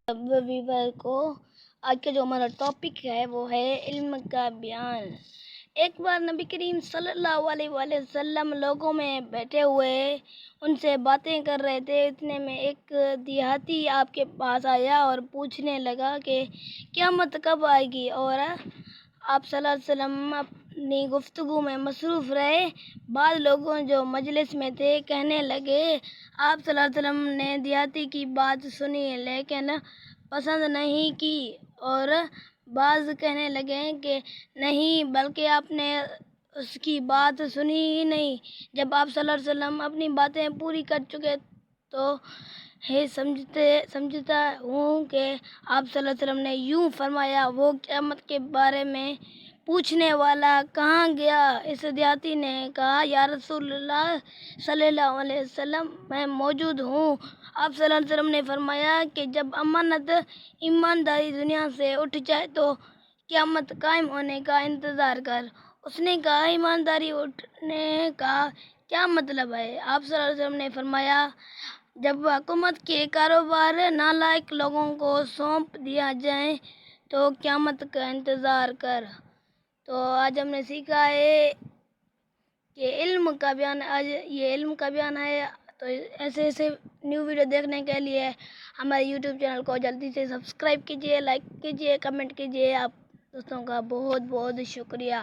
ویور کو آج کا جو ہمارا ٹاپک ہے وہ ہے علم کا بیان۔ ایک بار نبی کریم صلی اللہ علیہ وآلہ وسلم لوگوں میں بیٹھے ہوئے ان سے باتیں کر رہے تھے، اتنے میں ایک دیہاتی آپ کے پاس آیا اور پوچھنے لگا کہ قیامت کب آئے گی، اور آپ صلی اللہ علیہ وسلم اپنی گفتگو میں مصروف رہے۔ بعض لوگوں جو مجلس میں تھے کہنے لگے، آپ صلی اللہ علیہ وسلم نے دیہاتی کی بات سنی لیکن پسند نہیں کی، اور بعض کہنے لگے کہ نہیں، بلکہ آپ نے اس کی بات سنی ہی نہیں۔ جب آپ صلی اللہ علیہ وسلم اپنی باتیں پوری کر چکے تو سمجھتا ہوں کہ آپ صلی اللہ علیہ وسلم نے یوں فرمایا، وہ قیامت کے بارے میں پوچھنے والا کہاں گیا؟ اس دیہاتی نے کہا، یا رسول اللہ صلی اللہ علیہ وسلم، میں موجود ہوں۔ آپ صلی اللہ علیہ وسلم نے فرمایا کہ جب امانت ایمانداری دنیا سے اٹھ جائے تو قیامت قائم ہونے کا انتظار کر۔ اس نے کہا، ایمانداری اٹھنے کا کیا مطلب ہے؟ آپ صلی اللہ علیہ وسلم نے فرمایا، جب حکومت کے کاروبار نالائق لوگوں کو سونپ دیا جائے تو قیامت کا انتظار کر۔ تو آج ہم نے سیکھا ہے کہ علم کا بیان، آج یہ علم کا بیان ہے۔ تو ایسے نیو ویڈیو دیکھنے کے لیے ہمارے یوٹیوب چینل کو جلدی سے سبسکرائب کیجیے، لائک کیجیے، کمنٹ کیجیے۔ آپ دوستوں کا بہت بہت شکریہ۔